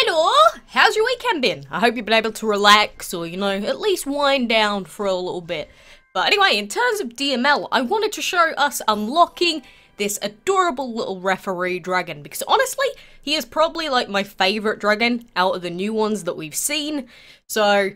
Hello! How's your weekend been? I hope you've been able to relax or, at least wind down for a little bit. But anyway, in terms of DML, I wanted to show us unlocking this adorable little referee dragon, because honestly, he is probably like my favourite dragon out of the new ones that we've seen. So,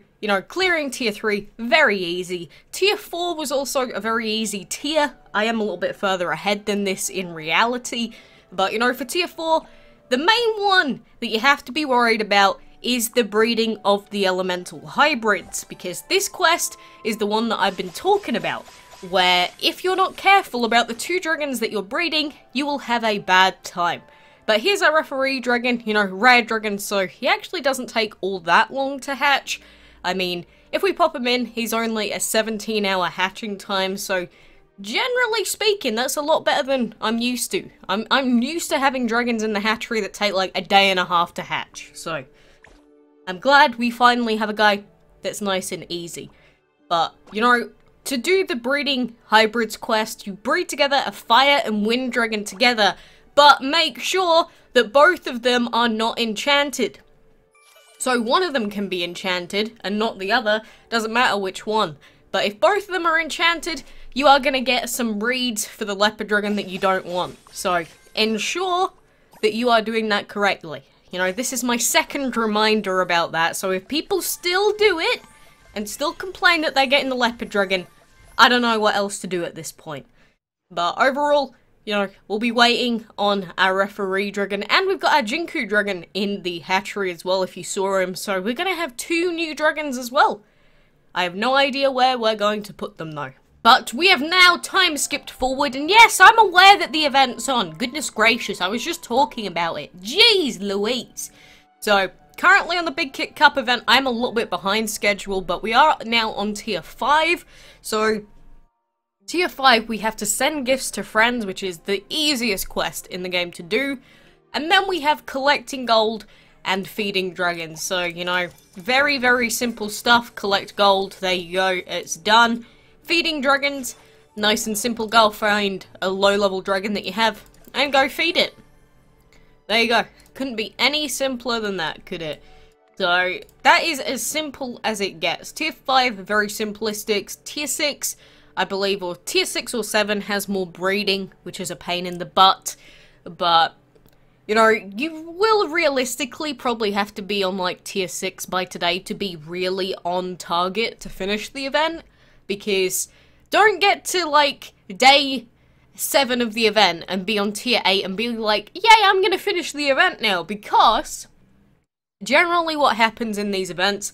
clearing tier 3, very easy. Tier 4 was also a very easy tier. I am a little bit further ahead than this in reality. But, for tier 4, the main one that you have to be worried about is the breeding of the elemental hybrids, because this quest is the one that I've been talking about, where if you're not careful about the two dragons that you're breeding, you will have a bad time. But here's our referee dragon, rare dragon, so he actually doesn't take all that long to hatch. I mean, if we pop him in, he's only a 17-hour hatching time, so generally speaking, that's a lot better than I'm used to. I'm used to having dragons in the hatchery that take like a day and a half to hatch, so I'm glad we finally have a guy that's nice and easy. But, to do the breeding hybrids quest, you breed together a fire and wind dragon together, but make sure that both of them are not enchanted. So one of them can be enchanted and not the other, doesn't matter which one. But if both of them are enchanted, you are going to get some breeds for the leopard dragon that you don't want. So ensure that you are doing that correctly. This is my second reminder about that, so if people still do it, and still complain that they're getting the leopard dragon, I don't know what else to do at this point. But overall, we'll be waiting on our referee dragon, and we've got our Jinku dragon in the hatchery as well, if you saw him, so we're going to have two new dragons as well. I have no idea where we're going to put them though. But we have now time skipped forward, and yes, I'm aware that the event's on. Goodness gracious, I was just talking about it. Jeez Louise. So, currently on the Big Kit Cup event, I'm a little bit behind schedule, but we are now on tier 5. So, tier 5, we have to send gifts to friends, which is the easiest quest in the game to do. And then we have collecting gold and feeding dragons. So, very, very simple stuff. Collect gold, there you go, it's done. Feeding dragons, nice and simple. Go find a low-level dragon that you have and go feed it. There you go. Couldn't be any simpler than that, could it? So, that is as simple as it gets. Tier 5, very simplistic. Tier 6, I believe, or Tier 6 or 7 has more breeding, which is a pain in the butt. But, you will realistically probably have to be on, like, Tier 6 by today to be really on target to finish the event. Because don't get to, like, day 7 of the event and be on tier 8 and be like, yay, I'm gonna finish the event now. Because generally what happens in these events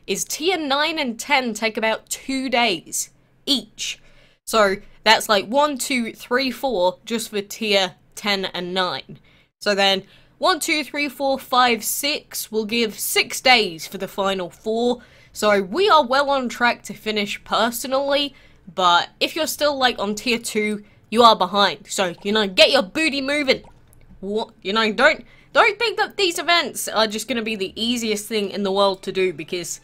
is tier 9 and 10 take about 2 days each. So that's like 1, 2, 3, 4 just for tier 10 and 9. So then 1, 2, 3, 4, 5, 6 will give 6 days for the final 4. So we are well on track to finish personally, but if you're still like on tier 2, you are behind. So, get your booty moving. What, don't think that these events are just going to be the easiest thing in the world to do, because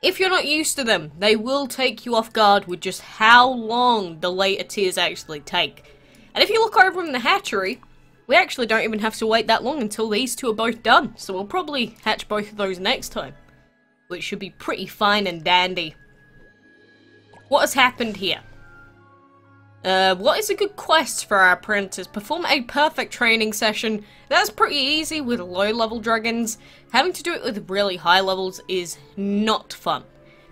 if you're not used to them, they will take you off guard with just how long the later tiers actually take. And if you look over in the hatchery, we actually don't even have to wait that long until these two are both done. So we'll probably hatch both of those next time, which should be pretty fine and dandy. What has happened here? What is a good quest for our apprentice? Perform a perfect training session. That's pretty easy with low-level dragons. Having to do it with really high levels is not fun.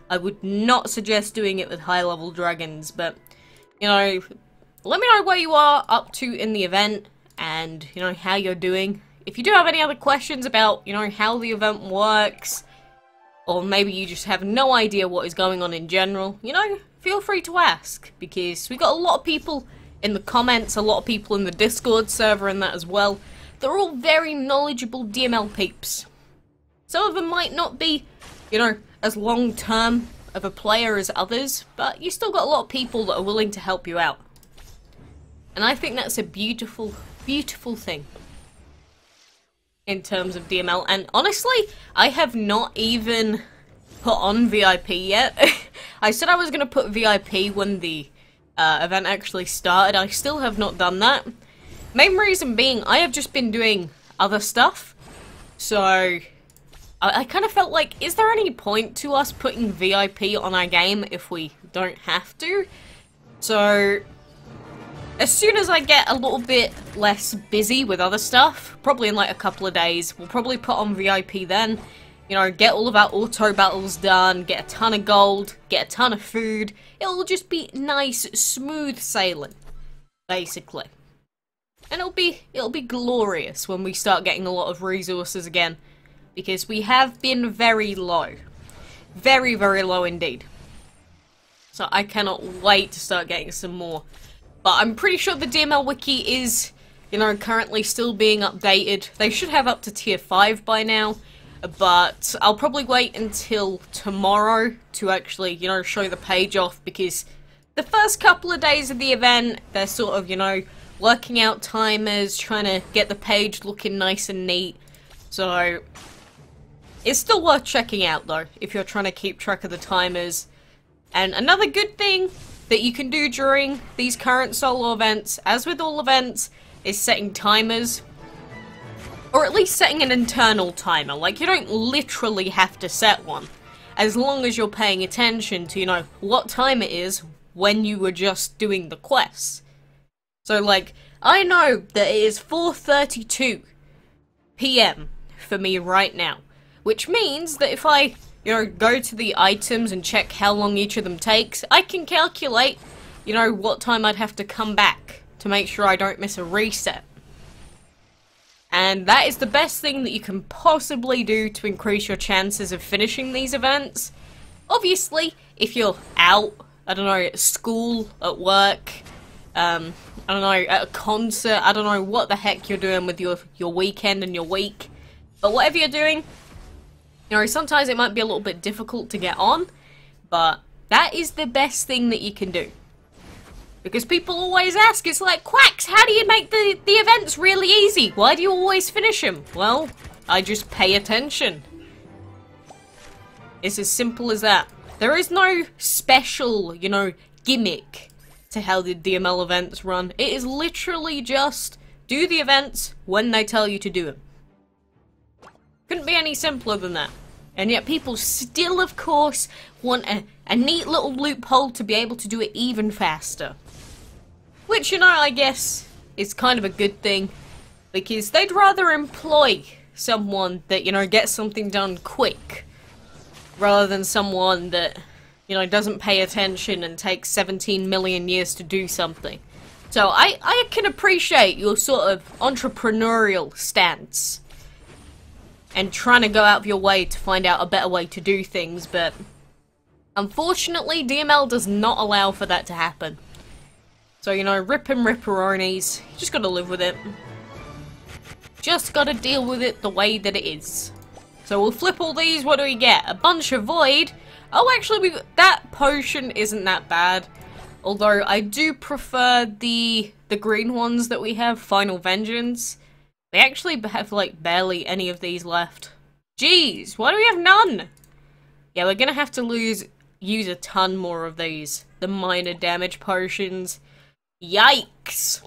I would not suggest doing it with high-level dragons, but, let me know where you are up to in the event and, how you're doing. If you do have any other questions about, how the event works, or maybe you just have no idea what is going on in general, feel free to ask, because we got a lot of people in the comments, a lot of people in the Discord server and that as well. They're all very knowledgeable DML peeps. Some of them might not be, as long-term of a player as others, but you still got a lot of people that are willing to help you out. And I think that's a beautiful, beautiful thing in terms of DML. And honestly, I have not even put on VIP yet. I said I was going to put VIP when the event actually started. I still have not done that. Main reason being, I have just been doing other stuff. So, I kind of felt like, is there any point to us putting VIP on our game if we don't have to? So, as soon as I get a little bit less busy with other stuff, probably in like a couple of days, we'll probably put on VIP then. You know, get all of our auto battles done, get a ton of gold, get a ton of food. It'll just be nice, smooth sailing, basically. And it'll be glorious when we start getting a lot of resources again. Because we have been very low. Very, very low indeed. So I cannot wait to start getting some more. But I'm pretty sure the DML wiki is, you know, currently still being updated. They should have up to tier 5 by now. But I'll probably wait until tomorrow to actually, you know, show the page off. Because the first couple of days of the event, they're sort of, you know, working out timers, trying to get the page looking nice and neat. So it's still worth checking out, though, if you're trying to keep track of the timers. And another good thing that you can do during these current solo events, as with all events, is setting timers. Or at least setting an internal timer. Like, you don't literally have to set one. As long as you're paying attention to, you know, what time it is when you were just doing the quests. So, like, I know that it is 4:32 PM for me right now. Which means that if I, you know, go to the items and check how long each of them takes, I can calculate, you know, what time I'd have to come back to make sure I don't miss a reset. And that is the best thing that you can possibly do to increase your chances of finishing these events. Obviously, if you're out, I don't know, at school, at work, I don't know, at a concert, I don't know what the heck you're doing with your weekend and your week. But whatever you're doing, you know, sometimes it might be a little bit difficult to get on, but that is the best thing that you can do. Because people always ask, it's like, Quacks, how do you make the events really easy? Why do you always finish them? Well, I just pay attention. It's as simple as that. There is no special, you know, gimmick to how the DML events run. It is literally just do the events when they tell you to do them. Couldn't be any simpler than that. And yet people still, of course, want a neat little loophole to be able to do it even faster. Which, you know, I guess is kind of a good thing. Because they'd rather employ someone that, you know, gets something done quick. Rather than someone that, you know, doesn't pay attention and takes 17 million years to do something. So I can appreciate your sort of entrepreneurial stance. And trying to go out of your way to find out a better way to do things, but unfortunately, DML does not allow for that to happen. So, you know, rip and ripperonis, you just gotta live with it. Just gotta deal with it the way that it is. So we'll flip all these, what do we get? A bunch of void. Oh, actually, that potion isn't that bad. Although, I do prefer the green ones that we have, Final Vengeance. We actually have, like, barely any of these left. Jeez, why do we have none? Yeah, we're gonna have to use a ton more of these. The minor damage potions. Yikes!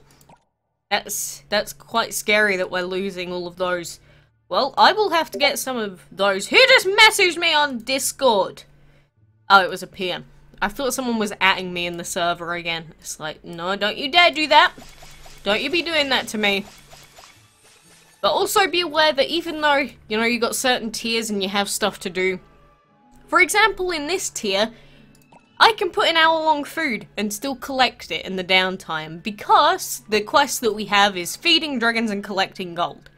That's quite scary that we're losing all of those. Well, I will have to get some of those. Who just messaged me on Discord? Oh, it was a PM. I thought someone was atting me in the server again. It's like, no, don't you dare do that. Don't you be doing that to me. But also be aware that even though, you know, you got certain tiers and you have stuff to do. For example, in this tier, I can put an hour-long food and still collect it in the downtime. Because the quest that we have is feeding dragons and collecting gold.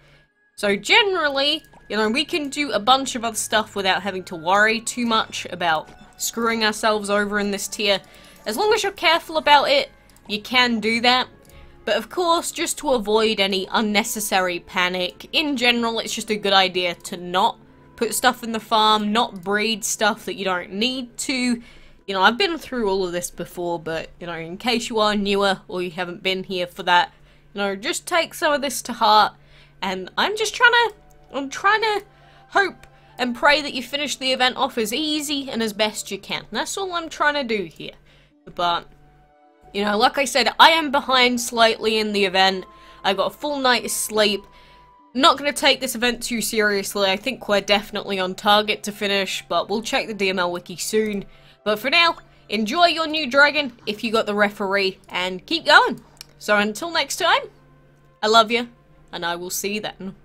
So generally, you know, we can do a bunch of other stuff without having to worry too much about screwing ourselves over in this tier. As long as you're careful about it, you can do that. But of course, just to avoid any unnecessary panic, in general, it's just a good idea to not put stuff in the farm, not breed stuff that you don't need to. You know, I've been through all of this before, but, you know, in case you are newer or you haven't been here for that, you know, just take some of this to heart. And I'm trying to hope and pray that you finish the event off as easy and as best you can. That's all I'm trying to do here. But, you know, like I said, I am behind slightly in the event. I got a full night's sleep. Not going to take this event too seriously. I think we're definitely on target to finish, but we'll check the DML wiki soon. But for now, enjoy your new dragon if you got the referee, and keep going. So until next time, I love you, and I will see you then.